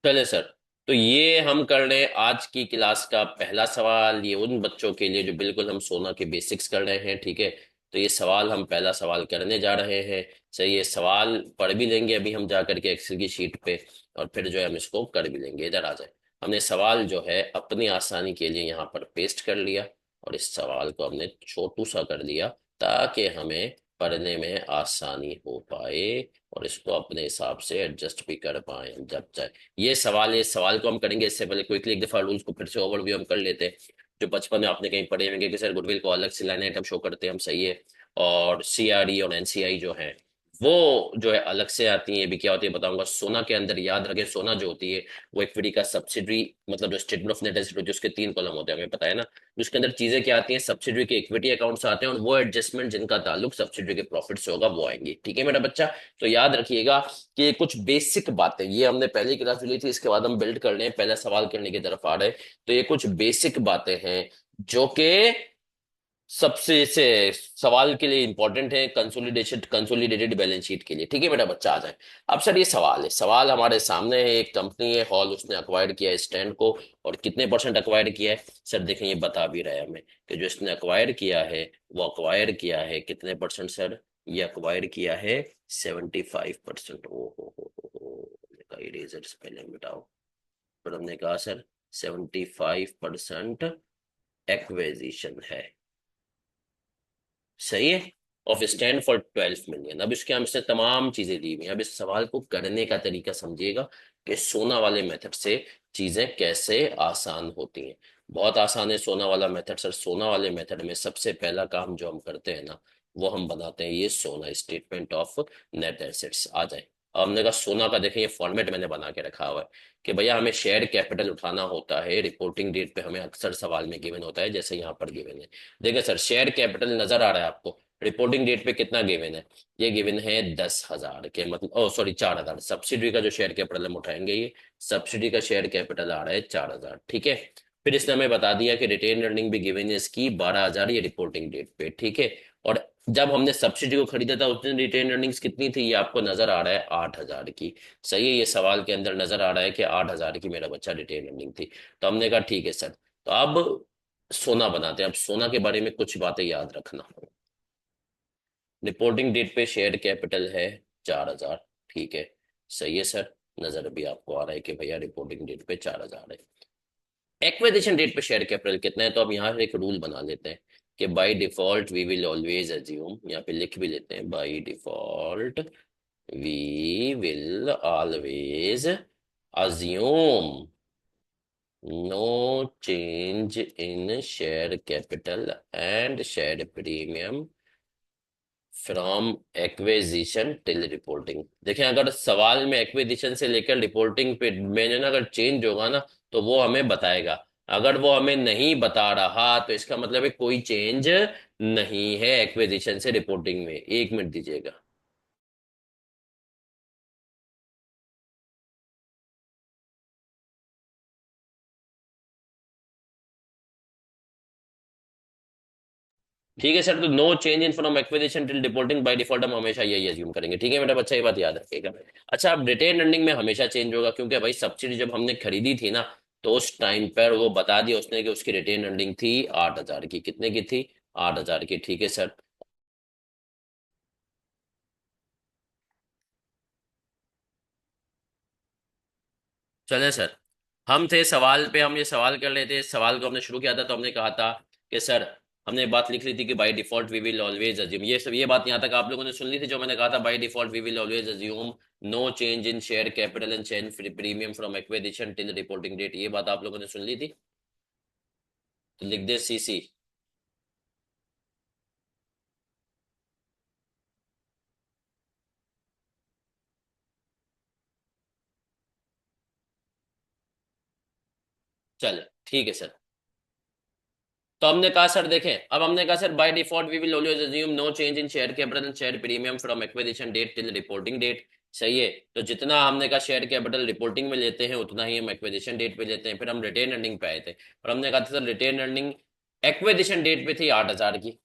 चले सर। तो ये हम कर रहे हैं आज की क्लास का पहला सवाल, ये उन बच्चों के लिए जो बिल्कुल हम सोना के बेसिक्स कर रहे हैं, ठीक है। तो ये सवाल हम पहला सवाल करने जा रहे हैं। सही, ये सवाल पढ़ भी लेंगे अभी हम जा करके एक्सेल की शीट पे, और फिर जो है हम इसको कर भी लेंगे। इधर आ जाए। हमने सवाल जो है अपनी आसानी के लिए यहाँ पर पेस्ट कर लिया, और इस सवाल को हमने छोटू सा कर लिया ताकि हमें पढ़ने में आसानी हो पाए, और इसको अपने हिसाब से एडजस्ट भी कर पाए हम जब चाहे। ये सवाल है, इस सवाल को हम करेंगे इससे पहले क्विकली एक दफा रूल्स को फिर से ओवरव्यू हम कर लेते हैं। जो बचपन में आपने कहीं पढ़े होंगे कि सर गुडविल को अलग से लाइन आइटम शो करते हैं हम, सही है। और सीआरई और एनसीआई जो है वो जो है अलग से आती है। ये भी क्या होती है बताऊंगा। सोना के अंदर याद रखें, सोना जो होती है वो इक्विटी का सब्सिडरी, मतलब जो स्टेटमेंट ऑफ नेट एसेट होती है उसके तीन कॉलम होते हैं, हमें पता है ना। जिसके अंदर चीजें क्या आती हैं, सब्सिडरी के इक्विटी अकाउंट्स आते हैं, और वो एडजस्टमेंट जिनका ताल्लुक सब्सिडरी के प्रॉफिट से होगा वो आएंगी, ठीक है मेरा बच्चा। तो याद रखिएगा कि ये कुछ बेसिक बातें ये हमने पहली क्लास ली थी, इसके बाद हम बिल्ड कर रहे हैं, पहला सवाल करने की तरफ आ रहे हैं। तो ये कुछ बेसिक बातें हैं जो कि सबसे से सवाल के लिए इंपॉर्टेंट है, कंसोलिडेशन कंसोलिडेटेड बैलेंस शीट के लिए, ठीक है बेटा बच्चा आ जाए। अब सर ये सवाल है, सवाल हमारे सामने है। एक कंपनी है हॉल, उसने अक्वायर्ड किया है स्टैंड को, और कितने परसेंट अक्वायर किया है सर, देखें ये बता भी रहा है हमें कि जो इसने अक्वायर किया है वो अक्वायर किया है कितने परसेंट सर, ये अक्वायर किया है 75%। ओ हमने कहा इरेजर्स पहले मिटाओ। पर हमने कहा सर 75% एक्वेजिशन है, सही है। Of stand for 12 million. अब इसके हम इससे तमाम चीजें दी हुई हैं। अब इस सवाल को करने का तरीका समझिएगा कि सोना वाले मेथड से चीजें कैसे आसान होती हैं। बहुत आसान है सोना वाला मेथड सर। सोना वाले मेथड में सबसे पहला काम जो हम करते हैं ना, वो हम बनाते हैं ये सोना स्टेटमेंट ऑफ नेट एसेट्स। आ जाए। अब हमने कहा सोना का, देखें ये फॉर्मेट मैंने बना के रखा हुआ है कि भैया हमें शेयर कैपिटल उठाना होता है रिपोर्टिंग डेट पे, हमें अक्सर सवाल में गिवन होता है, जैसे यहाँ पर गिवन है। देखिए सर शेयर कैपिटल नजर आ रहा है आपको, रिपोर्टिंग डेट पे कितना गिवन है, ये गिवन है 10,000 के, मतलब ओ सॉरी 4,000। सब्सिडी का जो शेयर कैपिटल हम उठाएंगे, ये सब्सिडी का शेयर कैपिटल आ रहा है 4,000, ठीक है। फिर इसने हमें बता दिया कि रिटेन अर्निंग भी गिवन है इसकी 12,000, ये रिपोर्टिंग डेट पे, ठीक है। और जब हमने सब्सिडी को खरीदा था उस दिन रिटेन अर्निंग्स कितनी थी, ये आपको नजर आ रहा है 8,000 की। सही है, ये सवाल के अंदर नजर आ रहा है कि 8,000 की मेरा बच्चा रिटेन अर्निंग थी। तो हमने कहा ठीक है सर, तो अब सोना बनाते हैं। अब सोना के बारे में कुछ बातें याद रखना। रिपोर्टिंग डेट पे शेयर कैपिटल है 4,000, ठीक है। सही है सर, नजर भी आपको आ रहा है कि भैया रिपोर्टिंग डेट पे 4,000 है। एक्विजिशन डेट पे शेयर कैपिटल कितना है, तो अब यहाँ एक रूल बना लेते हैं कि by default we will always assume, यहाँ पे लिख भी लेते हैं, by default we will always assume no change in share capital and share premium from acquisition till reporting. देखें अगर सवाल में एक्विजिशन से लेकर रिपोर्टिंग पे में ना अगर चेंज होगा ना, तो वो हमें बताएगा। अगर वो हमें नहीं बता रहा तो इसका मतलब है कोई चेंज नहीं है एक्विजिशन से रिपोर्टिंग में। एक मिनट दीजिएगा। ठीक है सर, तो no change in from acquisition till reporting by default हम हमेशा यही अज्यूम करेंगे, ठीक है मेरा बच्चा, ये बात याद रखेगा। अच्छा, अब रिटेन अर्निंग में हमेशा चेंज होगा, क्योंकि भाई सब्सिडी जब हमने खरीदी थी ना, तो उस टाइम पर वो बता दिया उसने कि उसकी रिटेन अर्निंग थी 8,000 की। कितने की थी, 8,000 की, ठीक है सर। चले सर, हम थे सवाल पे, हम ये सवाल कर रहे थे। इस सवाल को हमने शुरू किया था तो हमने कहा था कि सर, हमने बात लिख ली थी कि by default we will always assume, ये सब ये बात यहाँ तक आप लोगों ने सुन ली थी जो मैंने कहा था, by default we will always assume no change in share capital and share premium from acquisition till reporting date. ये बात आप लोगों ने सुन ली थी, तो लिख दे सीसी। चल ठीक है सर। तो हमने कहा सर देखें, अब हमने कहा sir by default we will always assume no change in share capital and share premium from acquisition date till reporting date. सही है, तो जितना हमने कहा शेयर कैपिटल रिपोर्टिंग में लेते हैं उतना ही हम एक्विजिशन डेट पे लेते हैं। फिर हम रिटेन अर्निंग पे आए थे और हमने कहा था sir retain earning acquisition date पे थी 8,000 की।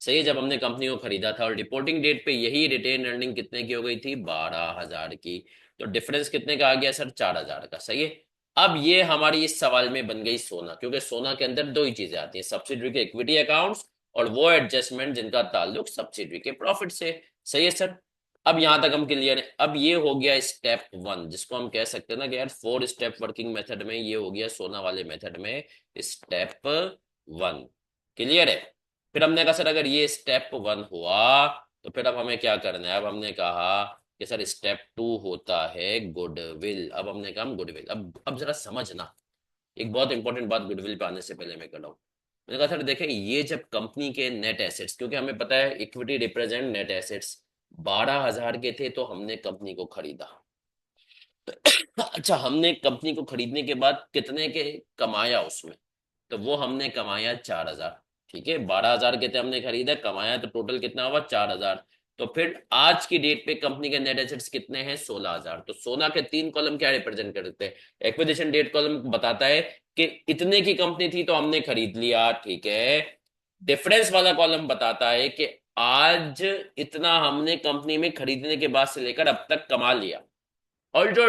सही है, जब हमने कंपनी को खरीदा था, और रिपोर्टिंग डेट पे यही रिटेन अर्निंग कितने की हो गई थी, 12,000 की। तो डिफरेंस कितने का आ गया सर, 4,000 का। सही है। अब ये हमारी इस सवाल में बन गई सोना, क्योंकि सोना के अंदर दो ही चीजें आती हैं, सब्सिडरी के इक्विटी अकाउंट्स और वो एडजस्टमेंट जिनका ताल्लुक सब्सिडरी के प्रॉफिट से। सही है सर। अब यहां तक हम क्लियर है। अब ये हो गया स्टेप वन, जिसको हम कह सकते हैं ना कि यार 4 स्टेप वर्किंग मेथड में ये हो गया सोना वाले मेथड में स्टेप वन। क्लियर है। फिर हमने कहा सर अगर ये स्टेप वन हुआ तो फिर अब हमें क्या करना है। अब हमने कहा कि सर स्टेप टू होता है गुडविल। अब हमने कहा गुडविल, अब जरा समझना, एक बहुत इंपॉर्टेंट बात गुडविल पे आने से पहले मैं कर रहा हूँ। मैंने कहा सर देखें, ये जब कंपनी के नेट एसेट्स, क्योंकि हमें पता है इक्विटी रिप्रेजेंट नेट एसेट्स, 12,000 के थे तो हमने कंपनी को खरीदा। अच्छा, हमने कंपनी को खरीदने के बाद कितने के कमाया उसमें, तो वो हमने कमाया 4,000। ठीक है, 12,000 के थे हमने खरीदा, कमाया तो टोटल कितना हुआ, 4,000। तो फिर आज की डेट पे कंपनी के नेट एसेट्स कितने हैं, 16,000। तो सोना के 3 कॉलम क्या रिप्रेजेंट करते हैं, एक्विजिशन डेट कॉलम बताता है कि इतने की कंपनी थी तो हमने खरीद लिया, ठीक है। डिफरेंस वाला कॉलम बताता है कि आज इतना हमने कंपनी में खरीदने के बाद से लेकर अब तक कमा लिया। और जो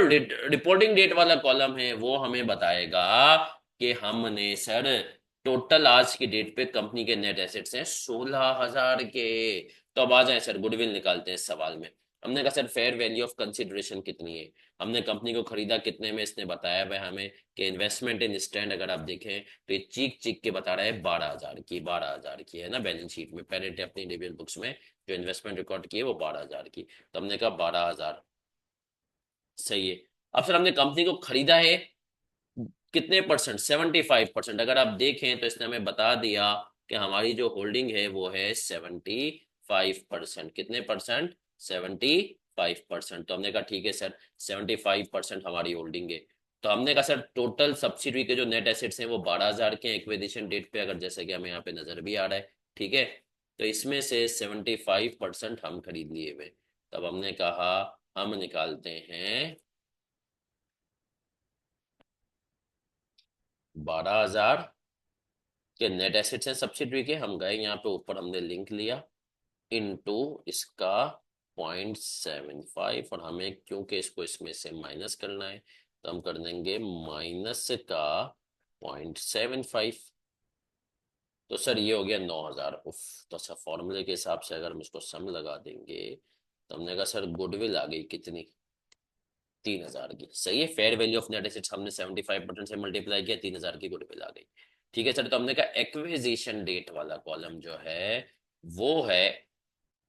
रिपोर्टिंग डेट वाला कॉलम है वो हमें बताएगा कि हमने सर टोटल आज की डेट पे कंपनी के नेट एसेट्स हैं 16,000 के। तो अब आ जाए सर, गुडविल निकालते हैं इस सवाल में। हमने कहा sir fair value of consideration कितनी है, हमने कंपनी को खरीदा कितने में, इसने बताया भाई हमें कि इन्वेस्टमेंट इन स्टैंड अगर आप देखें तो ये चीख चीख के बता रहा है 12,000 की, 12,000 की है ना बैलेंस शीट में, पेरेंट अपनी इंडिविजुअल बुक्स में जो इन्वेस्टमेंट रिकॉर्ड की है वो 12,000 की। तो हमने कहा 12,000। सही है। अब सर हमने कंपनी को खरीदा है कितने परसेंट, 75%। अगर आप देखें तो इसने हमें बता दिया कि हमारी जो होल्डिंग है वो है 75%। कितने परसेंट, 75%। तो हमने कहा ठीक है सर, 75% हमारी होल्डिंग है। तो हमने कहा सर टोटल सब्सिडरी के जो नेट एसेट्स हैं वो 12,000 के एक्विजिशन डेट पे, अगर जैसे कि हमें यहाँ पे नजर भी आ रहा है, ठीक है। तो इसमें से 75% हम खरीद लिए हुए। तब हमने कहा हम निकालते हैं 12,000 के नेट एसेट्स हैं सब्सिडरी के, हम गए यहाँ पे ऊपर हमने लिंक लिया इनटू इसका 0.75, और हमें क्योंकि इसको इसमें से माइनस करना है तो हम कर देंगे माइनस का 0.75। तो सर ये हो गया 9,000। उफ। तो अच्छा, फॉर्मूले के हिसाब से अगर हम इसको सम लगा देंगे तो हमने कहा सर गुडविल आ गई कितनी, 3,000 की। सही है, fair value of net assets हमने 75% से मल्टीप्लाई किया, 3,000 की गुडविल आ गई। ठीक है सर। तो हमने कहा एक्विजिशन डेट वाला कॉलम जो है वो है,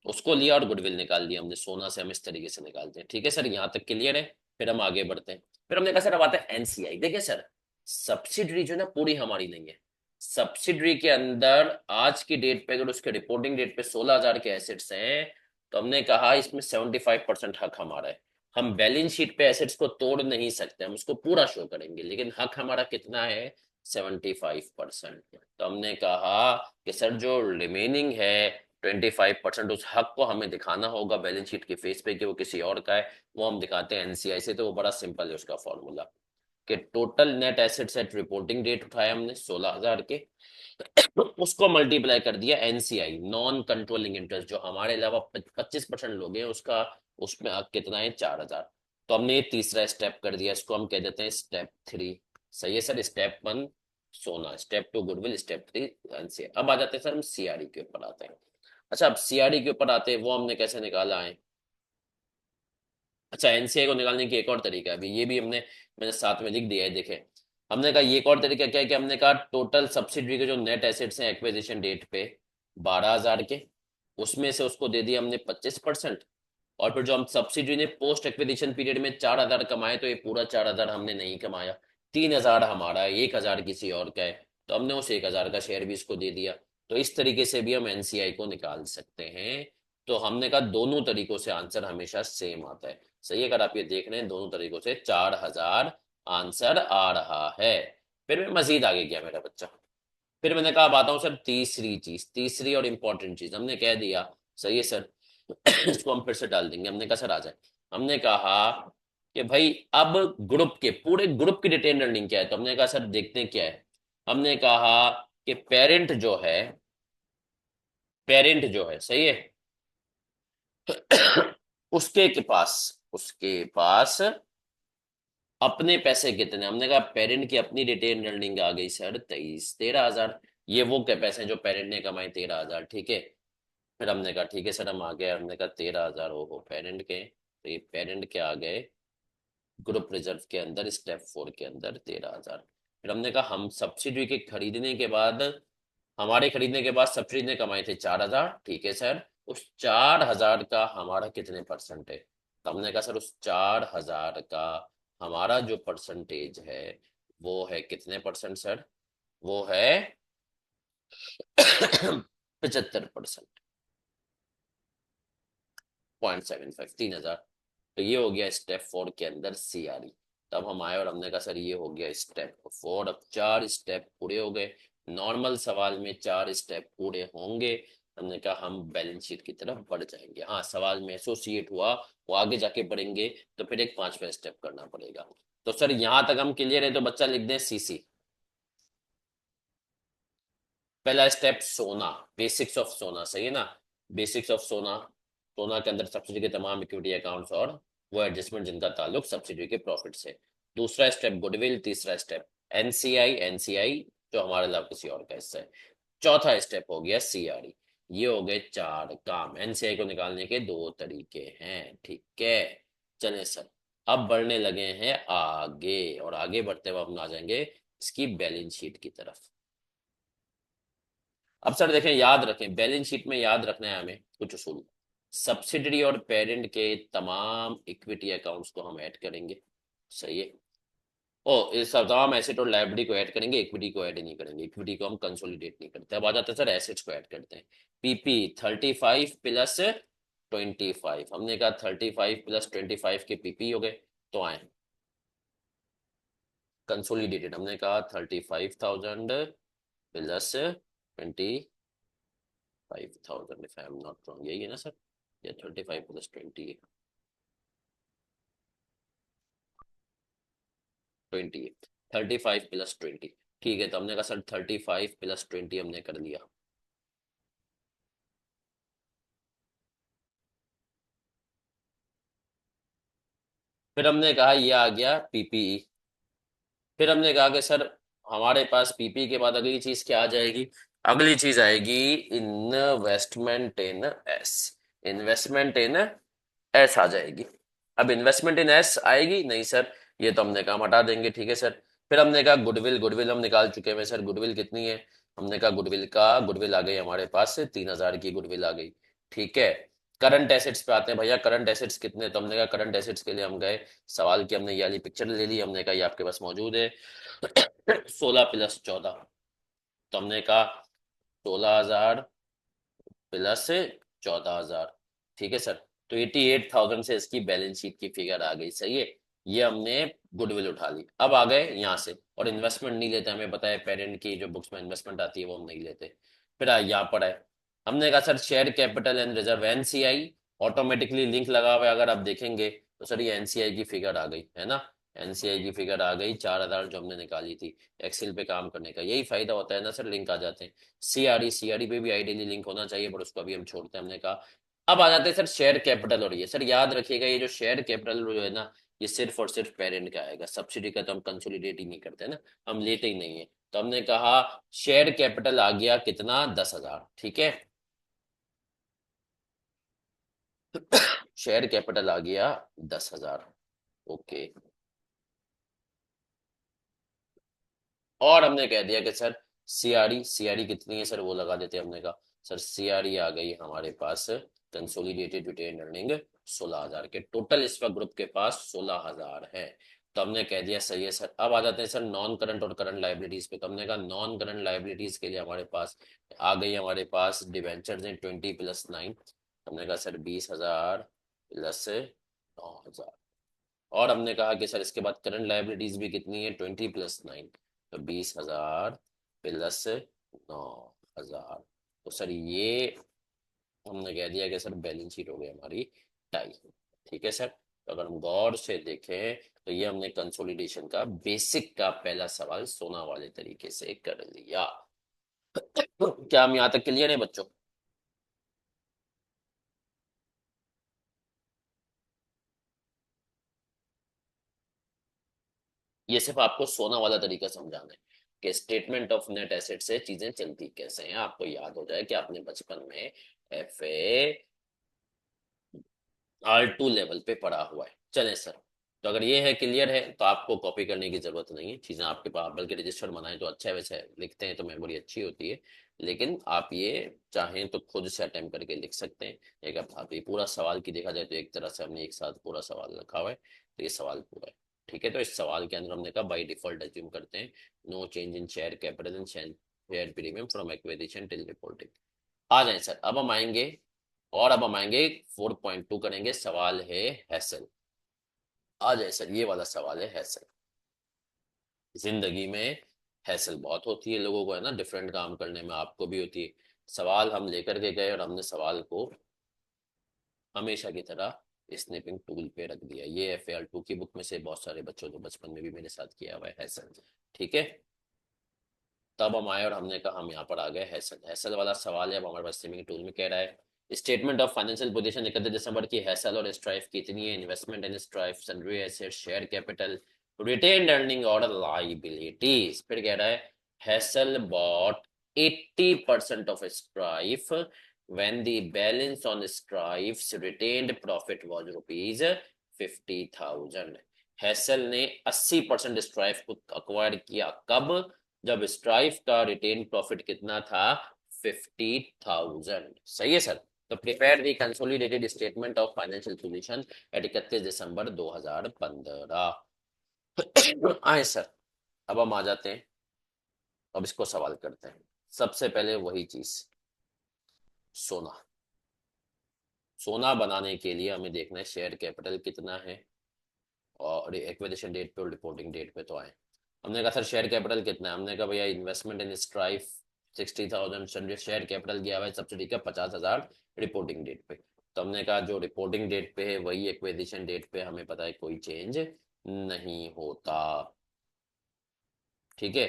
उसको लिया और गुडविल निकाल दिया हमने। सोना से हम इस तरीके से निकालते हैं। ठीक है सर, यहाँ तक क्लियर है। फिर हम आगे बढ़ते हैं। फिर हमने कहा सर अब आता है एनसीआई। देखिए सर, सब्सिडरी जो है ना पूरी हमारी नहीं है। सब्सिडरी के अंदर आज की डेट पे अगर उसके रिपोर्टिंग डेट पे 16,000 के एसेट्स हैं तो हमने कहा इसमें 75% हक हमारा है। हम बैलेंस शीट पे एसेट्स को तोड़ नहीं सकते, हम उसको पूरा शो करेंगे, लेकिन हक हमारा कितना है, 75%। तो हमने कहा कि सर जो रिमेनिंग है 25%, उस हक को हमें दिखाना होगा बैलेंस शीट के फेस पे कि वो किसी और का है। वो हम दिखाते हैं एनसीआई से। तो वो बड़ा सिंपल है उसका फॉर्मूला, कि total net assets at reporting date उठाया हमने 16,000 के, उसको मल्टीप्लाई कर दिया एनसीआई, नॉन कंट्रोलिंग इंटरेस्ट, जो हमारे अलावा 25% लोग हैं उसका, उसमें हक कितना है, 4,000। तो हमने ये तीसरा स्टेप कर दिया, इसको हम कह देते हैं स्टेप थ्री। सही है सर। स्टेप वन सोना, step two goodwill, step three NCI. अब आ जाते हैं सर हम सीआरई के ऊपर आते हैं। अच्छा, अब सीआरडी के ऊपर आते हैं, वो हमने कैसे निकाला है। अच्छा, एनसीआई को निकालने की एक और तरीका है, अभी ये भी मैंने साथ में लिख दिया है, देखें। हमने कहा ये एक और तरीका क्या है कि हमने कहा टोटल सब्सिडरी के जो नेट एसेट्स हैं एक्विजिशन डेट पे 12,000 के, उसमें से उसको दे दिया हमने 25%। और फिर जो हम सब्सिडरी ने पोस्ट एक्विजिशन पीरियड में 4,000 कमाए, तो ये पूरा 4,000 हमने नहीं कमाया, 3,000 हमारा है, 1,000 किसी और का है, तो हमने उस 1,000 का शेयर भी इसको दे दिया। तो इस तरीके से भी हम एनसीआई को निकाल सकते हैं। तो हमने कहा दोनों तरीकों से आंसर हमेशा सेम आता है। सही है, अगर आप ये देख रहे हैं दोनों तरीकों से 4,000 आंसर आ रहा है। फिर मैं मजीद आगे गया मेरा बच्चा। फिर मैंने कहा बताऊं सर तीसरी चीज, तीसरी और इंपॉर्टेंट चीज हमने कह दिया। सही है सर। इसको हम फिर से डाल देंगे। हमने कहा सर आ जाए। हमने कहा कि भाई अब ग्रुप के, पूरे ग्रुप की रिटेन अर्निंग क्या है, तो हमने कहा सर देखते हैं क्या है। हमने कहा कि पेरेंट जो है पेरेंट जो है, सही है। उसके पास अपने पैसे कितने, हमने कहा पेरेंट की अपनी रिटेन अर्निंग आ गई सर 13,000। ये वो क्या पैसे हैं जो पेरेंट ने कमाए 13,000, ठीक है। फिर हमने कहा ठीक है सर, हम आ गए, हमने कहा 13,000 हो पेरेंट के, तो ये पेरेंट के आ गए ग्रुप रिजर्व के अंदर, स्टेप 4 के अंदर 13,000। फिर हमने कहा हम सब्सिडी के खरीदने के बाद, हमारे खरीदने के बाद सब्सिडी ने कमाए थे 4,000, ठीक है सर। उस 4,000 का हमारा कितने परसेंट है, तो हमने कहा सर उस 4,000 का हमारा जो परसेंटेज है वो है कितने परसेंट सर, वो है 75%, 0.75, 3,000। तो ये हो गया स्टेप 4 के अंदर सीआरई। तब हम आए और हमने कहा सर ये हो गया स्टेप 4। अब 4 स्टेप पूरे हो गए, नॉर्मल सवाल में 4 स्टेप पूरे होंगे, हमने कहा हम बैलेंस शीट की तरफ बढ़ जाएंगे। हाँ, सवाल में एसोसिएट हुआ, वो आगे जाके बढ़ेंगे तो फिर एक 5वां स्टेप करना पड़ेगा। तो सर यहां तक हम क्लियर है, तो बच्चा लिख दें सीसी। पहला स्टेप सोना, बेसिक्स ऑफ सोना, सही है ना। बेसिक्स ऑफ सोना, सोना के अंदर सब्सिडी के तमाम इक्विटी अकाउंट्स और वो एडजस्टमेंट जिनका ताल्लुक सब्सिडी के प्रॉफिट से। दूसरा स्टेप गुडविल, तीसरा स्टेप एनसीआई, एनसीआई जो हमारे अलावा किसी और का हिस्सा है। चौथा स्टेप हो गया सीआरई। ये हो गए 4 काम, एनसीआई को निकालने के 2 तरीके हैं, ठीक है। चलें सर, अब बढ़ने लगे हैं आगे, और आगे बढ़ते हुए हम आ जाएंगे इसकी बैलेंस शीट की तरफ। अब सर देखें, याद रखें बैलेंस शीट में याद रखना है हमें कुछ उसूल। सब्सिडरी और पेरेंट के तमाम इक्विटी अकाउंट्स को हम ऐड करेंगे, सही है। ओ, इस सब तमाम एसेट और लायबिलिटी को ऐड करेंगे, इक्विटी को ऐड नहीं करेंगे, इक्विटी को हम कंसोलिडेट नहीं करते। अब आ जाते हैं सर एसेट्स को ऐड करते हैं। पीपी 35 प्लस 25, हमने कहा 35 प्लस 25 के पीपी हो गए, तो आए कंसोलिडेटेड, हमने कहा 35,000 plus 25,000, if I am not wrong, यही है ना सर, या 35 प्लस 20, 20, 35 प्लस 20, ठीक है। तो हमने कहा सर 35 प्लस 20 हमने कर लिया। फिर हमने कहा ये आ गया पीपीई। फिर हमने कहा कि सर हमारे पास पीपी के बाद अगली चीज क्या आ जाएगी, अगली चीज आएगी investment in S, investment in S आ जाएगी। अब इन्वेस्टमेंट इन एस आएगी नहीं सर, ये तो हमने कहा हटा देंगे, ठीक है सर। फिर हमने कहा गुडविल, गुडविल हम निकाल चुके हैं सर, गुडविल कितनी है, हमने कहा गुडविल आ गई हमारे पास से 3,000 की गुडविल आ गई, ठीक है। करंट एसेट्स पे आते हैं भैया, करंट एसेट्स कितने, तो हमने कहा करंट एसेट्स के लिए हम गए सवाल की, हमने ये वाली पिक्चर ले ली, हमने कहा ये आपके पास मौजूद है। 16 प्लस 14, तो हमने कहा 16,000 प्लस 14,000, ठीक है सर। तो 88,000 से इसकी बैलेंस शीट की फिगर आ गई, सही है। ये हमने गुडविल उठा ली। अब आ गए यहाँ से, और इन्वेस्टमेंट नहीं लेते, हमें पता है पेरेंट की जो बुक्स में इन्वेस्टमेंट आती है वो हम नहीं लेते। फिर यहाँ पर है, हमने कहा sir share capital and reserve NCI, automatically link लगा हुआ है, अगर आप देखेंगे तो सर ये एनसीआई की फिगर आ गई है ना। एनसीआई की फिगर आ गई 4,000 जो हमने निकाली थी। एक्सेल पे काम करने का यही फायदा होता है ना सर, लिंक आ जाते हैं। सीआरई, सीआरई पे भी आइडियली लिंक होना चाहिए, पर उसको अभी हम छोड़ते हैं, हमने कहा। अब आ जाते हैं सर शेयर कैपिटल, और ये सर याद रखिएगा ये जो शेयर कैपिटल जो है ना, ये सिर्फ और सिर्फ पेरेंट का आएगा, सब्सिडी का तो हम कंसोलिडेट ही नहीं करते ना, हम लेते ही नहीं है। तो हमने कहा शेयर कैपिटल आ गया कितना, 10,000, ठीक है। शेयर कैपिटल आ गया 10,000, ओके। और हमने कह दिया कि सर सीआरई, सीआरई कितनी है सर वो लगा देते हैं, हमने कहा सर सीआरई आ गई हमारे पास कंसोलिडेटेड रिटेन अर्निंग 16,000 के, टोटल इस वक्त ग्रुप के पास 16,000 है। तो हमने कह दिया सही है सर। अब आ जाते हैं सर नॉन करंट और करंट लाइबिलिटीज पे, तो हमने कहा नॉन करंट लाइबिलिटीज के लिए हमारे पास आ गई, हमारे पास डिवेंचर्स हैं 20 प्लस 9, हमने कहा सर 20,000 प्लस 9,000। और हमने कहा कि सर इसके बाद करंट लाइबिलिटीज भी कितनी है, 20 प्लस 9, तो 20,000 प्लस 9,000। तो सर ये हमने कह दिया कि सर बैलेंस शीट हो गई हमारी टाई, ठीक है सर। तो अगर हम गौर से देखें तो ये हमने कंसोलिडेशन का बेसिक का पहला सवाल सोना वाले तरीके से कर लिया। क्या हम यहाँ तक क्लियर है बच्चों। ये सिर्फ आपको सोना वाला तरीका समझाना है कि स्टेटमेंट ऑफ नेट एसेट से चीजें चलती कैसे हैं। आपको याद हो जाए कि आपने बचपन में FA R2 लेवल पे पढ़ा हुआ है। चलें सर, तो अगर ये है क्लियर है तो आपको कॉपी करने की जरूरत नहीं है, चीजें आपके पास, बल्कि रजिस्टर बनाए तो अच्छा है, वैसे लिखते हैं तो मेमोरी अच्छी होती है। लेकिन आप ये चाहें तो खुद से अटेम्प्ट करके लिख सकते हैं। एक आप ये पूरा सवाल की देखा जाए तो एक तरह से हमने एक साथ पूरा सवाल रखा हुआ है, तो ये सवाल पूरा है। ठीक है, तो इस सवाल के अंदर हमने कहा बाई डिफॉल्ट अज्यूम करते हैं no change in share capital and share premium from acquisition till reporting. आ जाए सर, अब हम आएंगे, और अब हम आएंगे 4.2 करेंगे, सवाल है हैसल। आ जाए सर, ये वाला सवाल है हैसल। जिंदगी में हैसल बहुत होती है लोगों को, है ना, डिफरेंट काम करने में आपको भी होती है। सवाल हम लेकर के गए और हमने सवाल को हमेशा की तरह स्निपिंग टूल पे रख दिया। ये FAR2 की बुक में से बहुत सारे बच्चों ने बचपन में भी मेरे साथ किया हुआ है हैसल। ठीक है, तब हम आए और हमने कहा हम यहाँ पर आ गए हैसल। हैसल वाला सवाल है, अब हमारे पास स्ट्रीमिंग टूल में कह रहा है स्टेटमेंट ऑफ फाइनेंशियल पोजीशन 31 दिसंबर की हैसल और स्ट्राइफ कितनी है, investment in Strife, sundry asset, share capital, retained earning और लाइबिलिटीज। फिर कह रहा है Hassle bought 80% of Strife when the balance on Stripe's retained profit was rupees 50,000। Hassle ने 80% स्ट्राइफ को अक्वायर किया, कब? जब स्ट्राइफ का रिटेन प्रॉफिट कितना था? 50,000। सही है सर। तो prepare the consolidated statement of financial position at 31 December 2015। आए सर, अब हम आ जाते हैं, अब इसको सवाल करते हैं। सबसे पहले वही चीज, सोना। सोना बनाने के लिए हमें देखना है शेयर कैपिटल कितना है, और एक्विजिशन डेट पे और रिपोर्टिंग डेट पे तो आए। हमने कहा सर शेयर कैपिटल कितना है, हमने कहा भैया investment in strife 60,000, share capital दिया हुआ है सब्सिडी का 50,000 रिपोर्टिंग डेट पे। तो हमने कहा जो रिपोर्टिंग डेट पे है वही एक्विजिशन डेट पे हमें पता है कोई चेंज नहीं होता। ठीक है,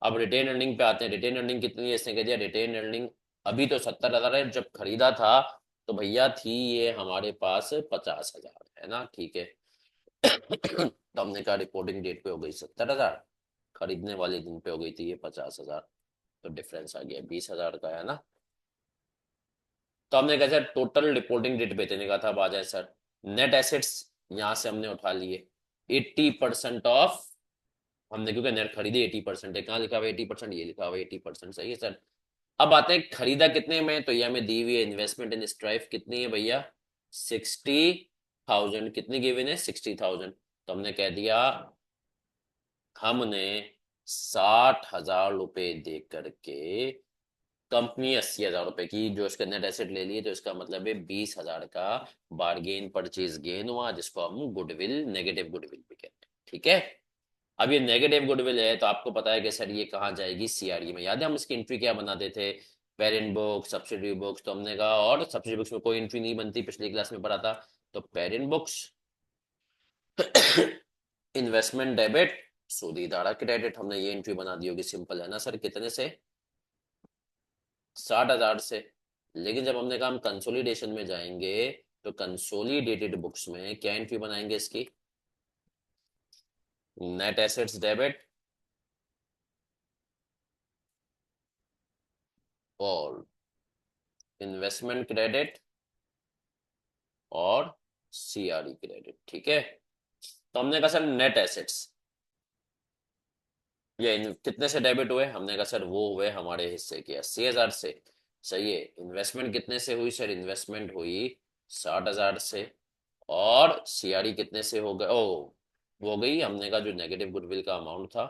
अब रिटेन अर्निंग पे आते हैं। रिटेन अर्निंग कितनी है, इसने कह दिया रिटेन अर्निंग अभी तो 70,000 है, जब खरीदा था तो भैया थी ये हमारे पास 50,000, है ना। ठीक है, तो हमने कहा रिपोर्टिंग डेट पे हो गई 70,000, खरीदने वाले दिन पे हो गई थी ये 50,000, तो डिफरेंस आ गया 20,000 का, है ना। तो हमने कहा सर टोटल रिपोर्टिंग डेट पे देने का था, अब आ जाए सर नेट एसेट्स, यहां से हमने उठा लिए 80% ऑफ, हमने क्योंकि नेट खरीदी 80% है, कहाँ लिखा हुआ 80%, ये लिखा हुआ 80%। सही है सर। अब आते हैं खरीदा कितने में, तो ये हमें दी हुई है इन्वेस्टमेंट इन स्ट्राइफ कितनी है भैया, 60,000। कितनी गिवन है, 60,000। तो हमने कह दिया हमने 60,000 रुपए दे करके कंपनी 80,000 रुपए की जो इसका नेट एसेट ले लिए, तो इसका मतलब है 20,000 का बार्गेन परचेज गेन हुआ, जिसको हम गुडविल, नेगेटिव गुडविल भी कहते हैं। ठीक है, अब ये नेगेटिव गुडविल है तो आपको पता है कि सर ये कहाँ जाएगी, CRE में। याद है हम इसकी एंट्री क्या बनाते थे, पेरेंट बुक्स, सब्सिडी बुक्स। तो हमने कहा और सब्सिडी बुक्स में कोई एंट्री नहीं बनती, पिछली क्लास में पढ़ा था। तो पेरेंट बुक्स इन्वेस्टमेंट डेबिट, सूदी धारा क्रेडिट, हमने ये एंट्री बना दी होगी। सिंपल है ना सर, कितने से, 60,000 से। लेकिन जब हमने कहा हम कंसोलिडेशन में जाएंगे तो कंसोलिडेटेड बुक्स में क्या एंट्री बनाएंगे इसकी, नेट एसेट्स डेबिट और इन्वेस्टमेंट क्रेडिट और CRE क्रेडिट। ठीक है, तो हमने कहा सर नेट एसेट्स ये कितने से डेबिट हुए, हमने कहा सर वो हुए हमारे हिस्से के 80,000 से। सही है, इन्वेस्टमेंट कितने से हुई सर, इन्वेस्टमेंट हुई 60,000 से। और CRE कितने से हो गए, ओ वो गई, हमने कहा जो नेगेटिव गुडविल का अमाउंट था,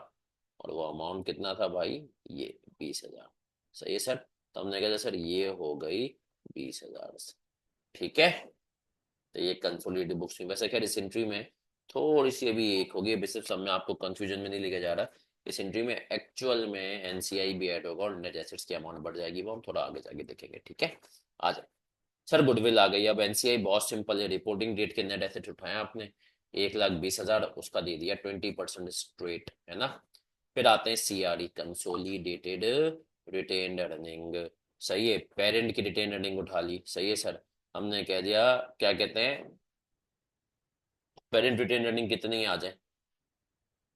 और वो अमाउंट कितना था भाई, ये 20,000। सही है सर। तो हमने कहा सर ये हो गई 20,000 से। ठीक है, तो ये कंसोलिडेटेड बुक्स में, वैसे खैर इस एंट्री में थोड़ी सी अभी एक होगी, अभी सिर्फ सब में आपको कंफ्यूजन में नहीं लेके जा रहा। इस एंट्री में एक्चुअल में NCI भी ऐड होगा और नेट एसेट्स की अमाउंट बढ़ जाएगी, वो हम थोड़ा आगे जाके देखेंगे। ठीक है, आ जाए सर, गुडविल आ गई। अब NCI बहुत सिंपल है, रिपोर्टिंग डेट के नेट एसेट उठाए आपने 1,20,000, उसका दे दिया 20% स्ट्रेट, है ना। फिर आते हैं CRE, कंसोलिडेटेड रिटेन्ड अर्निंग। सही है, पेरेंट की रिटेन अर्निंग उठा ली। सही है सर, हमने कह दिया क्या कहते हैं, पेरेंट रिटेन अर्निंग कितनी आ जाए,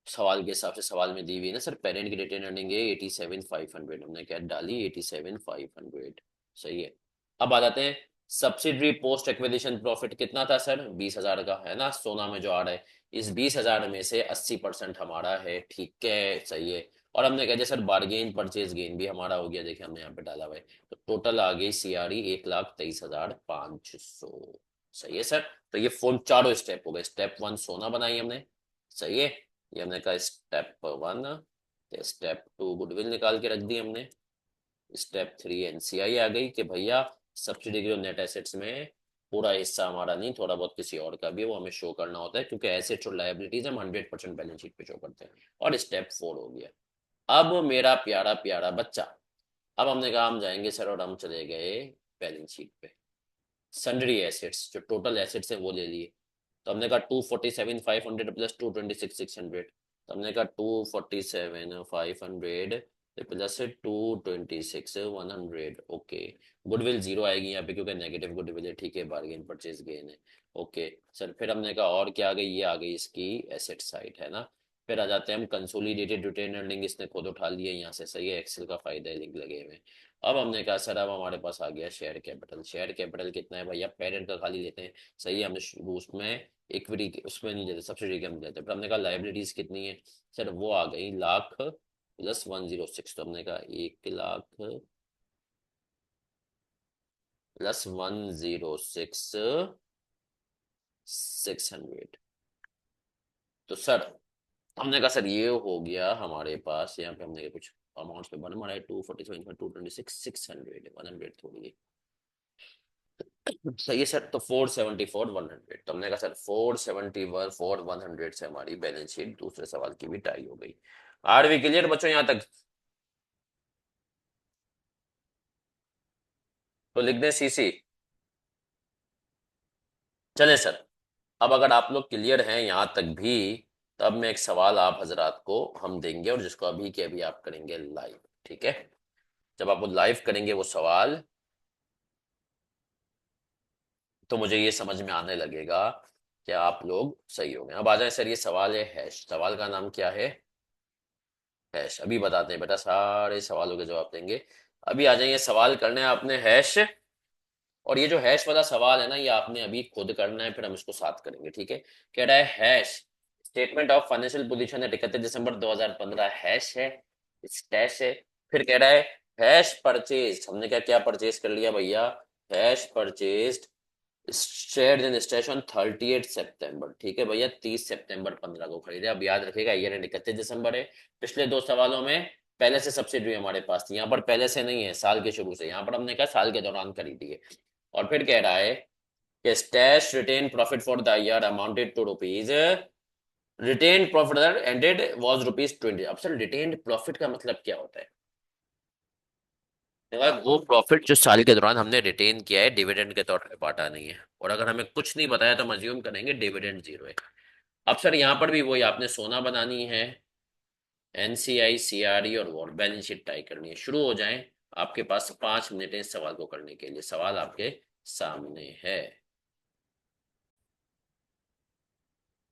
सवाल के हिसाब से सवाल में दी हुई है ना सर, पेरेंट की रिटेन अर्निंग है 87,500, हमने क्या डाली 87,500। सही है। अब आ जाते हैं सब्सिडरी पोस्ट एक्विजिशन प्रॉफिट कितना था सर, 20,000 का है ना, सोना में जो आ रहा है। इस 20,000 में से 80% हमारा है, ठीक है, सही है। और हमने कहा सर बार्गेन परचेज गेन भी हमारा हो गया, देखिए हमने यहाँ पे डाला हुआ है। तो टोटल आ गई CRE 1,23,500। सही है सर। तो ये फोन चारों स्टेप हो गए। स्टेप 1 सोना बनाई हमने, सही है, ये हमने कहा स्टेप 1। स्टेप 2 गुडविल निकाल के रख दी हमने। स्टेप 3 NCI आ गई कि भैया सब्सिडी के नेट एसेट्स में पूरा हिस्सा हमारा नहीं, थोड़ा बहुत किसी और का भी है, वो हमें शो करना होता है, क्योंकि एसेट्स और लायबिलिटीज हम 100% बैलेंस शीट पे शो करते हैं। और स्टेप 4 हो गया। अब मेरा प्यारा प्यारा बच्चा, अब हमने कहा हम जाएंगे सर, और हम चले गए बैलेंस शीट पे। सन्ड्री एसेट्स, जो टोटल एसेट्स है वो ले लिए। तो हमने कहा 247,500 प्लस 226,600। तो हमने कहा 247,500 प्लस 226,100। ओके। गुडविल जीरो आएगी यहाँ पे क्योंकि नेगेटिव गुडविल है, ठीक है, बार्गेन परचेज गेन है। ओके सर, फिर हमने कहा और क्या आ गई, ये आ गई इसकी एसेट साइड है ना। फिर आ जाते हैं हम कंसोलिडेटेड रिटेन अर्निंग, इसने खुद उठा लिया यहाँ से, सही है, एक्सेल का फायदा है, लिंक लगे हुए। अब हमने कहा सर अब हमारे पास आ गया शेयर कैपिटल। शेयर कैपिटल कितना है भैया, पेरेंट का खाली लेते हैं, सही है, हमने शुरू उसमें इक्विटी उसमें नहीं लेते, सब्सिडी के हम लेते, पर हमने कहा लाइबिलिटीज कितनी है सर, वो आ गई लाख प्लस 106। तो हमने कहा 1,00,000 प्लस 106,600। तो सर हमने कहा सर ये हो गया हमारे पास, यहाँ पे हमने कुछ अमाउंट्स पे बना है, 247, 226, 600, 100 थोड़ी है। सही है सर। तो 474,100, तो हमने कहा सर 471,100 से हमारी बैलेंस शीट दूसरे सवाल की भी टाई हो गई। आर वी क्लियर बच्चों यहाँ तक? तो लिख दें CC। चले सर। अब अगर आप लोग क्लियर हैं यहाँ तक भी, तब मैं एक सवाल आप हजरात को हम देंगे, और जिसको अभी के अभी आप करेंगे लाइव, ठीक है। जब आप वो लाइव करेंगे वो सवाल, तो मुझे ये समझ में आने लगेगा कि आप लोग सही हो गए। अब आ जाए सर, ये सवाल है हैश, सवाल का नाम क्या है, हैश। अभी बताते हैं बेटा, सारे सवालों के जवाब देंगे। अभी आ जाइए, सवाल करने हैं आपने हैश। और ये जो हैश वाला सवाल है ना, ये आपने अभी खुद करना है, फिर हम इसको साथ करेंगे, ठीक है। कह रहा है hash statement of financial position है 31 दिसंबर 2015, हैश है, स्टैश है। फिर कह रहा है हैश परचेज, हमने क्या क्या परचेज कर लिया भैया, hash purchase share in stash on 38 सितंबर, ठीक है भैया, 30 सितंबर 15 को खरीदे। अब याद रखिएगा ईयर एंड 31 दिसंबर है। पिछले दो सवालों में पहले से सब्सिडी हमारे पास थी, यहाँ पर पहले से नहीं है, साल के शुरू से, यहाँ पर हमने कहा साल के दौरान खरीदी है। और फिर कह रहा है कि Strife's retain profit for the year amounted to rupees, retain profit ended was rupees 20। अब सर रिटेन प्रॉफिट का मतलब क्या होता है? देखा, वो प्रॉफिट जो साल के दौरान हमने रिटेन किया है, डिविडेंड के तौर पे बांटा नहीं है। और अगर हमें कुछ नहीं बताया तो हम अज्यूम करेंगे डिविडेंड जीरो है। अब सर यहाँ पर भी वही आपने सोना बनानी है, NCI CRE और वॉर बैलेंस शीट टाई करनी है। शुरू हो जाएं। आपके पास 5 मिनट है इस सवाल को करने के लिए, सवाल आपके सामने है।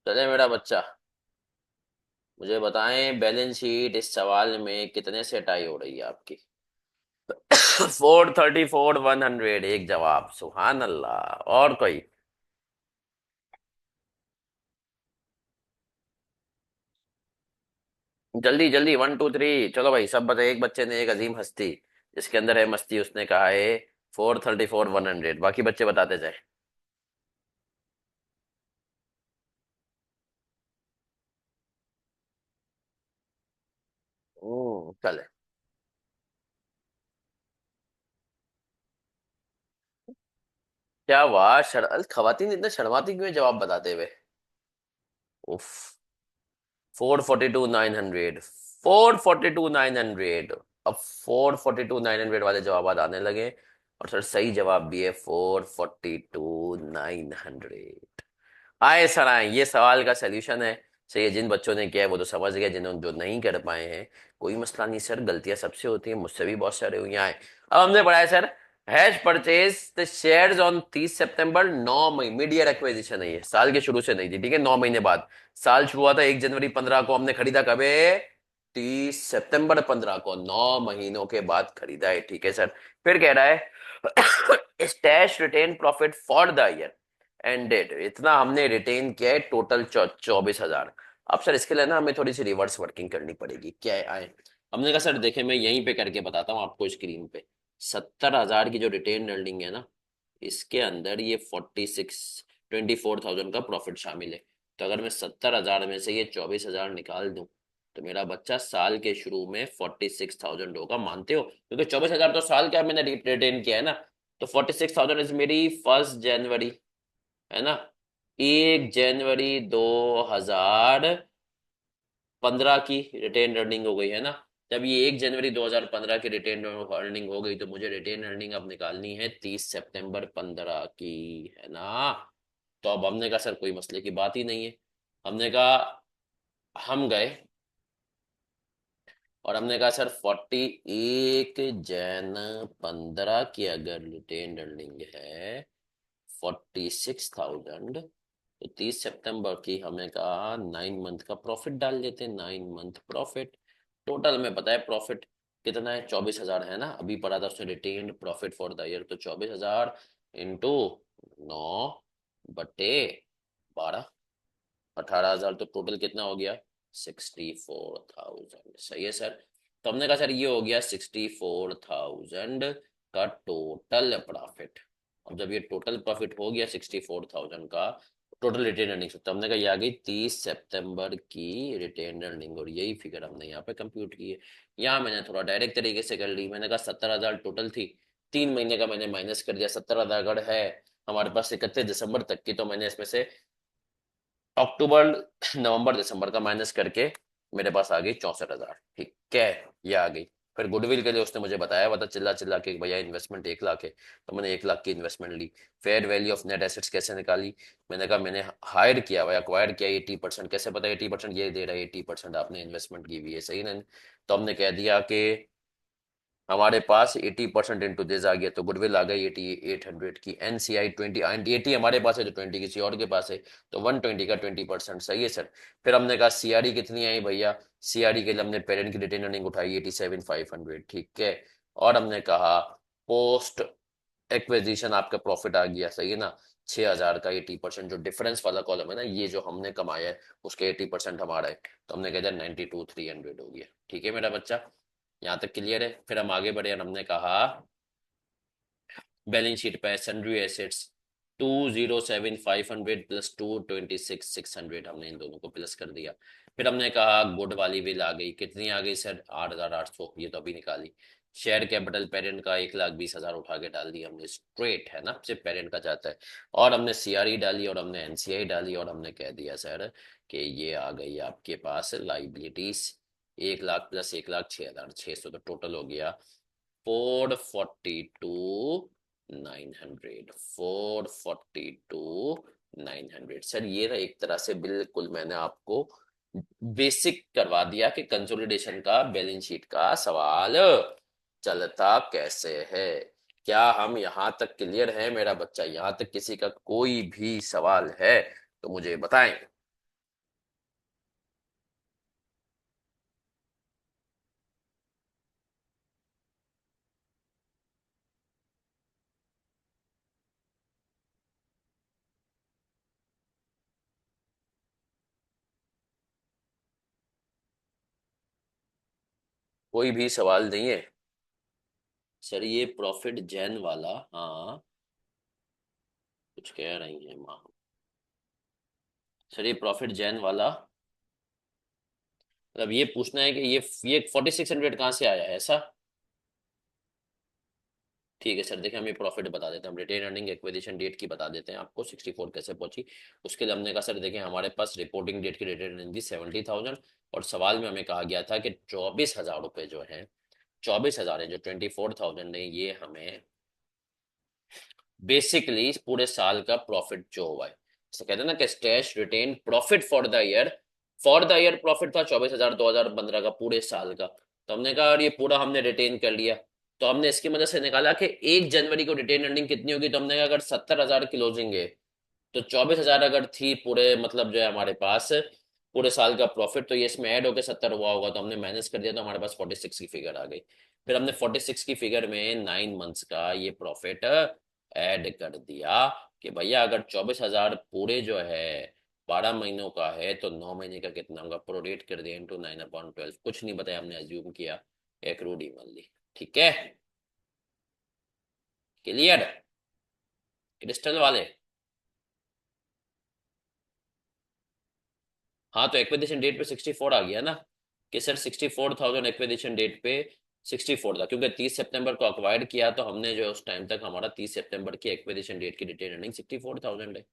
चले मेरा बच्चा, मुझे बताएं बैलेंस शीट इस सवाल में कितने से टाई हो रही है आपकी। 434,100, एक जवाब, सुभान अल्लाह। और कोई? जल्दी जल्दी, 1 2 3, चलो भाई सब बताए। एक बच्चे ने, एक अजीम हस्ती जिसके अंदर है मस्ती, उसने कहा है 434,100, बाकी बच्चे बताते जाए। चले। क्या वाह, खवातीन इतने शर्माती क्यों हैं जवाब बताते हुए? उफ। 442,900, 442,900। अब 442,900 वाले जवाब आने लगे। और सर सही जवाब भी है 442,900। आए सर आए, ये सवाल का सलूशन है। सही है, जिन बच्चों ने किया है वो तो समझ गए, जिन्होंने जो नहीं कर पाए हैं कोई मसला नहीं सर, गलतियां सबसे होती हैं, मुझसे भी बहुत सारे हुई आए। अब हमने पढ़ा है sir has purchase the shares on 30 सितंबर, 9 मई, मिड ईयर एक्विजिशन है, ये साल के शुरू से नहीं थी, ठीक है, 9 महीने बाद। साल शुरू हुआ था 1 जनवरी 15 को, हमने खरीदा कब है? 30 सितंबर 15 को, 9 महीनों के बाद खरीदा है, ठीक है सर। फिर कह रहा है Strife's retain profit for the year ended, इतना हमने रिटेन किया है टोटल 24,000। अब सर इसके लिए ना हमें थोड़ी सी रिवर्स वर्किंग करनी पड़ेगी, क्या है आए? हमने कहा सर देखे, मैं यहीं पे करके बताता हूँ आपको स्क्रीन पे। 70,000 की जो रिटेन अर्निंग है ना, इसके अंदर ये 24,000 का प्रॉफिट शामिल है। तो अगर मैं 70,000 में से ये 24,000 निकाल दूं, तो मेरा बच्चा साल के शुरू में 46,000 होगा, मानते हो? क्योंकि 24,000 तो साल का मैंने रिटेन किया है ना। तो 46,000 इज मेरी 1 जनवरी, है ना, 1 जनवरी 2015 की रिटेन अर्निंग हो गई, है ना। जब ये 1 जनवरी 2015 की रिटेन अर्निंग हो गई, तो मुझे रिटेन अर्निंग अब निकालनी है 30 सितंबर 15 की, है ना। तो अब हमने कहा सर कोई मसले की बात ही नहीं है। हमने कहा, हम गए और हमने कहा सर 41 जन 15 की अगर रिटेन अर्निंग है 46,000, तो 30 सितंबर की हमें कहा 9 मंथ का प्रॉफिट डाल देते हैं, 9 मंथ प्रॉफिट। टोटल में पता है प्रॉफिट कितना है? 24,000, है ना, अभी पढ़ा था उसने retained profit for the year. तो 24,000 इंटू 9/12, 18,000, तो टोटल कितना हो गया? 64,000, सही है सर। तो हमने कहा सर ये हो गया 64,000 का टोटल प्रॉफिट। अब जब ये टोटल प्रॉफिट हो गया 64,000 का, टोटल रिटेन अर्निंग, तो हमने कहा ये आ गई 30 सितंबर की रिटेन अर्निंग, और यही फिगर हमने यहाँ पे कंप्यूट की है। यहाँ मैंने थोड़ा डायरेक्ट तरीके से कर ली, मैंने कहा 70,000 टोटल थी, 3 महीने का मैंने माइनस कर दिया। 70,000 अगर है हमारे पास 31 दिसंबर तक की, तो मैंने इसमें से अक्टूबर नवंबर दिसंबर का माइनस करके मेरे पास आ गई 64,000, ठीक है, ये आ गई। फिर गुडविल के लिए उसने मुझे बताया, बता चिल्ला चिल्ला के, भैया इन्वेस्टमेंट 1 लाख है, तो मैंने 1 लाख की इन्वेस्टमेंट ली। Fair value of net assets कैसे निकाली? मैंने कहा मैंने हायर किया हुआ, एक्वायर किया 80%, कैसे पता 80%? ये दे रहा है 80% आपने इन्वेस्टमेंट की हुई है, सही ना। तो हमने कह दिया कि हमारे पास 80% इंटू दिस आ गया, तो गुडविल आ गई 800 की। एनसीआई 20, 80 हमारे पास है तो 20 किसी और के पास है, तो 120 का 20%, सही है सर। फिर हमने कहा सीआरई कितनी आई भैया? सीआरई के लिए हमने पेरेंट की रिटेन अर्निंग उठाई 87,500, ठीक है। और हमने कहा पोस्ट एक्विजिशन आपका प्रॉफिट आ गया, सही है ना, 6,000 का 80%, जो डिफरेंस वाला कॉलम है ना, ये जो हमने कमाया है उसके 80% हमारा है, तो हमने कह दिया 92,300 हो गया, ठीक है मेरा बच्चा। यहाँ तक क्लियर है? फिर हम आगे बढ़े और हमने कहा बैलेंस शीट पे सन्ड्री एसेट्स 207,500 प्लस 226,600, हमने इन दोनों को प्लस कर दिया। फिर हमने कहा गुड वाली बिल आ गई, कितनी आ गई सर? 8,800, ये तो अभी निकाली। शेयर कैपिटल पेरेंट का 1,20,000 उठा के डाल दिया हमने, स्ट्रेट है ना, सिर्फ पेरेंट का जाता है। और हमने सीआरई डाली और हमने एनसीआई डाली, और हमने कह दिया सर कि ये आ गई आपके पास लाइबिलिटीज, 1 लाख प्लस 1,06,600, तो टोटल हो गया 442,900, 442,900। सर ये ना एक तरह से बिल्कुल मैंने आपको बेसिक करवा दिया कि कंसोलिडेशन का बैलेंस शीट का सवाल चलता कैसे है। क्या हम यहां तक क्लियर है मेरा बच्चा? यहां तक किसी का कोई भी सवाल है तो मुझे बताएं। कोई भी सवाल नहीं है? सर ये प्रॉफिट जैन वाला, हाँ, कुछ कह रही है माँ। सर ये प्रॉफिट जैन वाला, मतलब ये पूछना है कि ये 4600 कहाँ से आया है, ऐसा? ठीक है सर, देखिए हम ये प्रॉफिट बता देते हैं, हम रिटेन अर्निंग एक्विजिशन डेट की बता देते हैं आपको, 64 कैसे पहुंची। उसके लिए हमने कहा सर देखिए हमारे पास रिपोर्टिंग डेट की रिटेन अर्निंग थी 70,000, और सवाल में हमें कहा गया था कि 24,000 रुपये जो है, 24,000 है, जो 24,000 है, ये हमें बेसिकली पूरे साल का प्रॉफिट जो हुआ है, जैसे कहते हैं ना कि Strife's retain profit for the year profit था 24,000 2015 का पूरे साल का। तो हमने कहा और ये पूरा हमने रिटेन कर लिया, तो हमने इसकी मदद से निकाला कि 1 जनवरी को रिटेन अर्निंग कितनी होगी, तो हमने कहा अगर 70,000 क्लोजिंग है तो 24,000 अगर थी पूरे, मतलब जो है हमारे पास पूरे साल का प्रॉफिट, तो ये इसमें ऐड होकर 70 हुआ होगा, तो हमने माइनस कर दिया तो हमारे पास 46 की फिगर आ गई। फिर हमने 46 की फिगर में 9 मंथ्स का ये प्रॉफिट ऐड कर दिया कि भैया अगर 24,000 पूरे जो है 12 महीनों का है तो 9 महीने का कितना होगा, प्रोरेट कर दिया इंटू 9/12, कुछ नहीं बताया, हमने अज्यूम किया, एक रूढ़ी मान ली। ठीक है, क्लियर, क्रिस्टल वाले। हाँ तो एक्विजिशन डेट पे 64 आ गया ना, कि सर 64,000 एक्विजिशन डेट पे 64 था, क्योंकि 30 सितंबर को अक्वायर्ड किया, तो हमने जो है उस टाइम तक हमारा 30 सितंबर की एक्विजिशन डेट की रिटेन अर्निंग 64,000 है।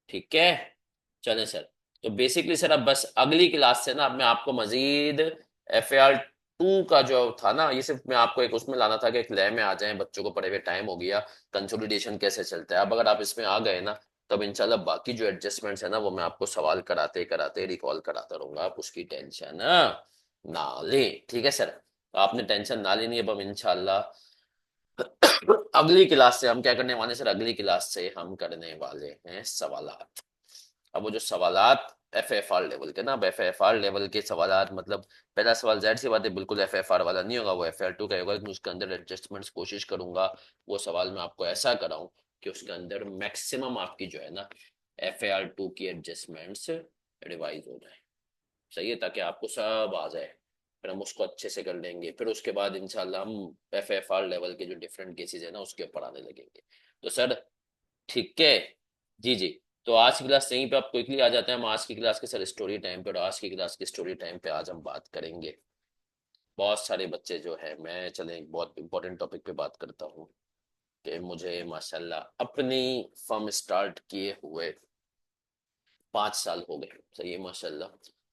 ठीक है, चलें सर। तो बेसिकली सर अब बस अगली क्लास से ना, अब मैं आपको मजीद FAR 2 का जो था ना, ये सिर्फ मैं आपको एक उसमें लाना था कि एक लय में आ जाए, बच्चों को पढ़े हुए टाइम हो गया, कंसोलिडेशन कैसे चलता है। अब अगर आप इसमें आ गए ना, तब इंशाल्लाह बाकी जो एडजस्टमेंट्स है ना, वो मैं आपको सवाल कराते कराते रिकॉल कराता रहूंगा, आप उसकी टेंशन ना लें। ठीक है सर, तो आपने टेंशन ना लेनी है। अब हम इंशाल्लाह अगली क्लास से हम क्या करने वाले हैं सर, अगली क्लास से हम करने वाले हैं सवालात। अब वो जो सवालात FFR लेवल के ना, अब FFR लेवल के सवालात, मतलब पहला सवाल जाहिर सी बात है बिल्कुल FFR वाला नहीं होगा, वो FAR 2 का होगा, लेकिन उसके अंदर एडजस्टमेंट्स कोशिश करूंगा वो सवाल मैं आपको ऐसा कराऊं कि उसके अंदर मैक्सिमम आपकी जो है ना FAR 2 की एडजस्टमेंट्स रिवाइज हो जाए। सही है, ताकि आपको सब आ जाए, फिर हम उसको अच्छे से कर लेंगे। फिर उसके बाद इंशाल्लाह हम FFR लेवल के जो डिफरेंट केसेस है ना उसके ऊपर आने लगेंगे। तो सर ठीक है, जी जी। तो आज की क्लास यहीं पे आप क्विकली आ जाते हैं हम आज की क्लास के सर स्टोरी टाइम पे, और आज की क्लास के स्टोरी टाइम पे आज हम बात करेंगे, बहुत सारे बच्चे जो है, मैं चले एक बहुत इंपॉर्टेंट टॉपिक पे बात करता हूँ कि मुझे माशाल्लाह अपनी फर्म स्टार्ट किए हुए 5 साल हो गए। सही है माशाल्लाह।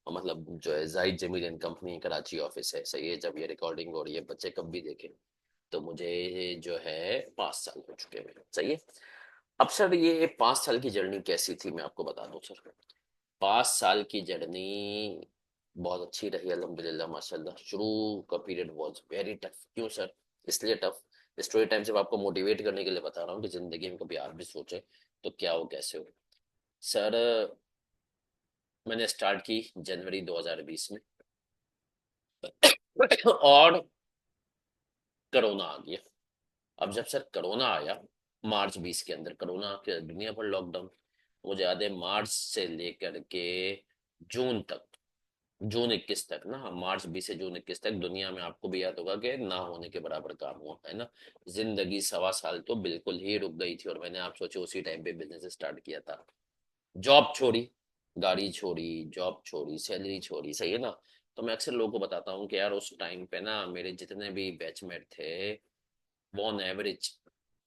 और मतलब जो है Zahid Jamil and company Karachi office है, सही है, जब ये रिकॉर्डिंग हो रही है बच्चे कब भी देखें, तो मुझे जो है 5 साल हो चुके हैं। सही है। अब सर ये 5 साल की जर्नी कैसी थी मैं आपको बता दूं सर। 5 साल की जर्नी बहुत अच्छी रही अल्हम्दुलिल्लाह माशाल्लाह। शुरू का पीरियड वाज वेरी टफ। क्यों सर? इसलिए टफ, स्टोरी टाइम से आपको मोटिवेट करने के लिए बता रहा हूँ कि जिंदगी में कभी आप भी सोचे तो क्या हो कैसे हो। सर मैंने स्टार्ट की जनवरी 2020 में और कोरोना आ गया। अब जब सर कोरोना आया मार्च 20 के अंदर, कोरोना के दुनिया भर लॉकडाउन, मुझे याद है मार्च से लेकर के जून तक, जून 21 तक ना, मार्च 20 से जून 21 तक दुनिया में आपको भी याद होगा कि ना होने के बराबर काम हुआ है ना। जिंदगी 1.25 साल तो बिल्कुल ही रुक गई थी, और मैंने आप सोचे उसी टाइम पे बिजनेस स्टार्ट किया था। जॉब छोड़ी, गाड़ी छोड़ी, जॉब छोड़ी, सैलरी छोड़ी, सही है ना। तो मैं अक्सर लोगों को बताता हूँ कि यार उस टाइम पे ना मेरे जितने भी बैचमेट थे, वो ऑन एवरेज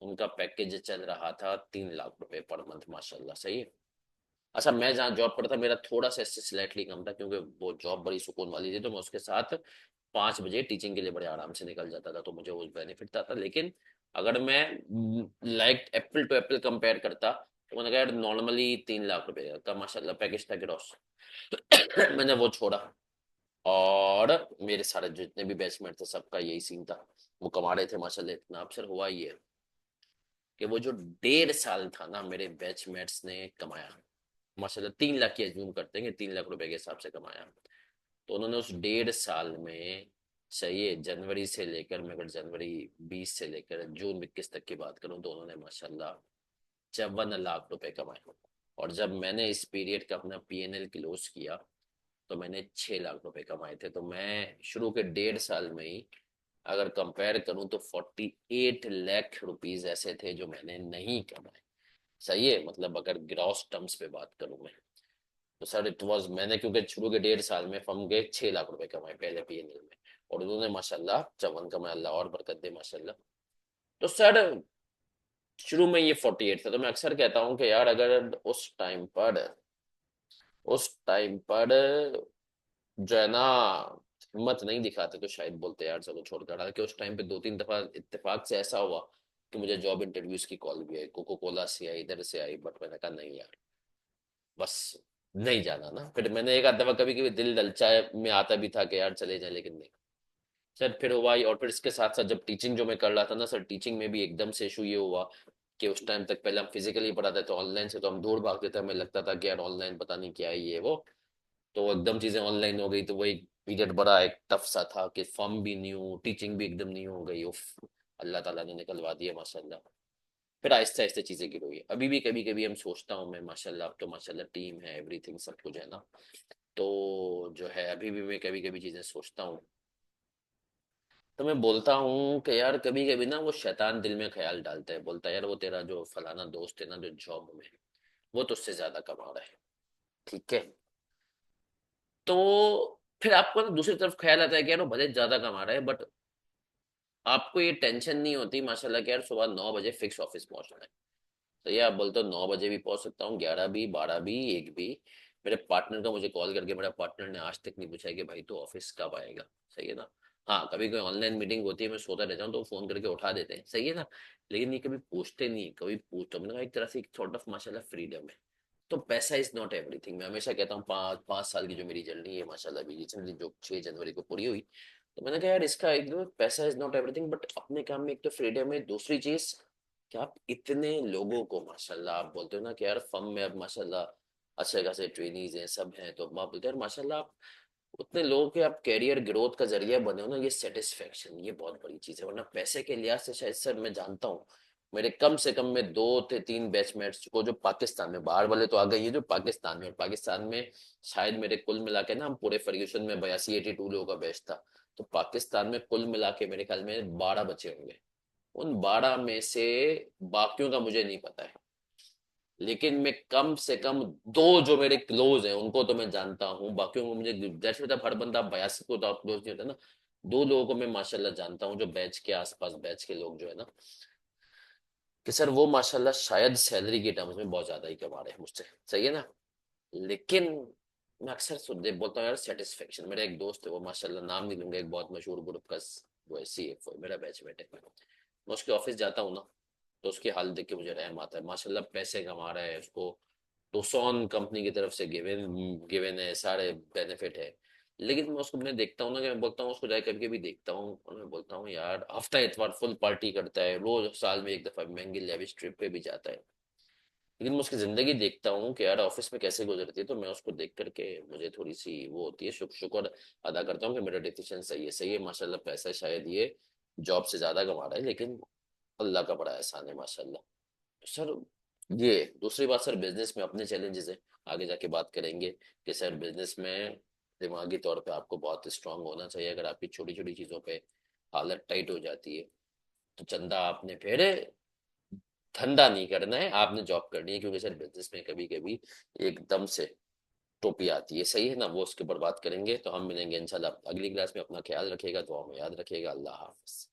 उनका पैकेज चल रहा था 3 लाख रुपए पर मंथ माशाल्लाह। सही है। अच्छा मैं जहाँ जॉब करता था मेरा थोड़ा सा इससे स्लाइटली कम था, क्योंकि वो जॉब बड़ी सुकून वाली थी, तो मैं उसके साथ 5 बजे टीचिंग के लिए बड़े आराम से निकल जाता था, तो मुझे वो बेनिफिट था। लेकिन अगर मैं like apple to apple compare करता, तो मैंने कहा यार नॉर्मली 3 लाख रुपए का माशाल्लाह पैकेज था ग्रॉस। मैंने वो छोड़ा, और मेरे सारे जितने भी बैचमेट थे सबका यही सीन था, वो कमा रहे थे माशाल्लाह इतना। अब सर हुआ ये कि वो जो 1.5 साल था ना मेरे बैचमेट्स ने कमाया माशाल्लाह 3 लाख की एज्यूम करते हैं कि 3 लाख रुपए के हिसाब से कमाया। तो उन्होंने उस 1.5 साल में, सही है, जनवरी से लेकर, मैं अगर जनवरी 20 से लेकर जून 21 तक की बात करूं, तो उन्होंने माशाल्लाह 54 लाख रुपए कमाए। और जब मैंने इस पीरियड का अपना PNL क्लोज किया, तो मैंने 6 लाख रुपए कमाए थे। तो मैं शुरू के 1.5 साल में ही अगर कंपेयर करूं तो 48 लाख रुपीज ऐसे थे जो मैंने नहीं कमाए। सही है, मतलब अगर ग्रॉस टर्म्स पे बात करूं मैं, तो सर इट वाज, मैंने क्योंकि शुरू के 1.5 साल में फर्म के 6 लाख रुपए कमाए पहले PNL में, और उन्होंने माशाल्लाह 54 कमाए, अल्लाह और बरकत दे माशाल्लाह। तो सर शुरू में ये 48 था, तो मैं अक्सर कहता हूँ कि यार अगर उस टाइम पर जो है ना हिम्मत नहीं दिखाते तो शायद बोलते यार चलो छोड़कर। हालांकि उस टाइम पे 2-3 दफा इत्तेफाक से ऐसा हुआ कि मुझे जॉब इंटरव्यूज की कॉल भी आई, कोको कोला से आई, इधर से आई, बट मैंने कहा नहीं यार, बस नहीं जाना ना। फिर मैंने एक आध दफा कभी कभी दिल ललचाए में आता भी था कि यार चले जाए, लेकिन नहीं। सर फिर हुआ ही, और फिर इसके साथ साथ जब टीचिंग जो मैं कर रहा था ना सर, टीचिंग में भी एकदम से इशू ये हुआ कि उस टाइम तक पहले हम फिजिकली पढ़ाते थे, ऑनलाइन से तो हम दूर भागते थे, हमें लगता था कि यार ऑनलाइन पता नहीं क्या है ये वो। तो एकदम चीजें ऑनलाइन हो गई, तो वो एक पीरियड बड़ा एक टफ सा था कि फॉर्म भी न्यू, टीचिंग भी एकदम न्यू हो गई। उफ, अल्लाह ताला ने निकलवा दिया माशाल्लाह। फिर आहिस्ते आहिस्ते चीजें गिर हुई। अभी भी कभी कभी हम सोचता हूँ मैं, माशाल्लाह अब तो माशाल्लाह टीम है, एवरीथिंग सब कुछ है ना, तो जो है अभी भी मैं कभी कभी चीजें सोचता हूँ, तो मैं बोलता हूँ कि यार कभी कभी ना वो शैतान दिल में ख्याल डालता है, बोलता है यार वो तेरा जो फलाना दोस्त है ना जो जॉब में, वो तुझसे ज्यादा कमा रहा है, ठीक है। तो फिर आपको ना दूसरी तरफ ख्याल आता है कि यार वो भले ज्यादा कमा रहा है, बट आपको ये टेंशन नहीं होती माशाल्लाह कि यार सुबह 9 बजे फिक्स ऑफिस पहुंचना है। तो ये आप बोलते हो 9 बजे भी पहुंच सकता हूँ, 11 भी, 12 भी, 1 भी। मेरे पार्टनर का मुझे कॉल करके, मेरा पार्टनर ने आज तक नहीं पूछा कि भाई तू ऑफिस कब आएगा, सही है ना। हाँ कभी कोई ऑनलाइन मीटिंग होती है, मैं सोता रहता हूँ तो फोन करके उठा देते हैं, सही है ना। लेकिन ये कभी पूछते नहीं, कभी पूछते, मैंने कहा एक तरह से एक सॉर्ट ऑफ माशाल्लाह फ्रीडम है। तो पैसा इज नॉट एवरीथिंग, मैं हमेशा कहता हूँ, 5 5 साल की जो मेरी जर्नी है माशाल्लाह, अभी रिसेंटली जो 6 जनवरी को पूरी हुई, तो मैंने कहा यार इसका एक दो, पैसा इज नॉट एवरीथिंग, बट अपने काम में एक तो फ्रीडम है, दूसरी चीज कि आप इतने लोगों को माशाल्लाह, आप बोलते हो ना कि यार फर्म में अब माशाल्लाह अच्छे खासे ट्रेनीज हैं, सब हैं, तो आप बोलते हो यार माशाल्लाह आप उतने लोगों के आप कैरियर ग्रोथ का जरिया बने हो ना, ये सेटिस्फेक्शन ये बहुत बड़ी चीज है। वरना पैसे के लिहाज से शायद सर मैं जानता हूँ, मेरे कम से कम में 2 से 3 बैचमेट्स को जो पाकिस्तान में, बाहर वाले तो आ गए, ये जो पाकिस्तान में, और पाकिस्तान में शायद मेरे कुल मिला के ना, हम पूरे फर्ग्यूसन में 82 82 लोगों का बैच था, तो पाकिस्तान में कुल मिला के मेरे ख्याल में 12 बचे होंगे। उन 12 में से बाकियों का मुझे नहीं पता है, लेकिन मैं कम से कम दो जो मेरे क्लोज हैं उनको तो मैं जानता हूँ, बाकियों को मुझे, जैसे मतलब हर बंदा 82 को तो आप क्लोज नहीं होता ना। दो लोगों को मैं माशाल्लाह जानता हूँ जो बैच के आसपास, बैच के लोग जो है ना, कि सर वो माशाल्लाह शायद सैलरी के टर्म्स में बहुत ज्यादा ही कमा रहे हैं मुझसे, सही है ना। लेकिन मैं अक्सर सुन बोलता हूँ यार सेटिस्फेक्शन, मेरा एक दोस्त है वो माशाल्लाह, नाम नहीं लूंगा, एक बहुत मशहूर ग्रुप का वो है CFO, मेरा बैचमेट है, मैं उसके ऑफिस जाता हूँ ना, तो उसकी हालत देख के मुझे रहम आता है, माशाल्लाह पैसे कमा रहा है, उसको टोसॉन कंपनी की तरफ से गिवन गिवन है, सारे बेनिफिट है। लेकिन मैं उसको, मैं देखता हूँ ना, कि मैं बोलता हूँ उसको, जाकर करके भी देखता हूँ, और मैं बोलता हूँ यार हफ्ता इतवार फुल पार्टी करता है, रोज साल में एक दफा महंगी लेविश ट्रिप पे भी जाता है। लेकिन मैं उसकी जिंदगी देखता हूँ कि यार ऑफिस में कैसे गुजरती है, तो मैं उसको देख करके मुझे थोड़ी सी वो होती है, शुक्र अदा करता हूँ कि मेरा डिसीजन सही है, सही है माशाल्लाह, पैसा शायद ये जॉब से ज्यादा कमा रहा है, लेकिन अल्लाह का बड़ा एहसान है माशाल्लाह। सर ये दूसरी बात, सर बिजनेस में अपने चैलेंजेस है, आगे जाके बात करेंगे कि सर बिजनेस में दिमागी तौर पे आपको बहुत स्ट्रांग होना चाहिए, अगर आपकी छोटी छोटी चीजों पे हालत टाइट हो जाती है, तो चंदा आपने फिर धंधा नहीं करना है, आपने जॉब करनी है, क्योंकि सर बिजनेस में कभी कभी एकदम से टोपी आती है, सही है ना, वो उसके ऊपर बात करेंगे। तो हम मिलेंगे इंशाल्लाह अगली क्लास में, अपना ख्याल रखिएगा, दुआ में याद रखिएगा, अल्लाह हाफिज।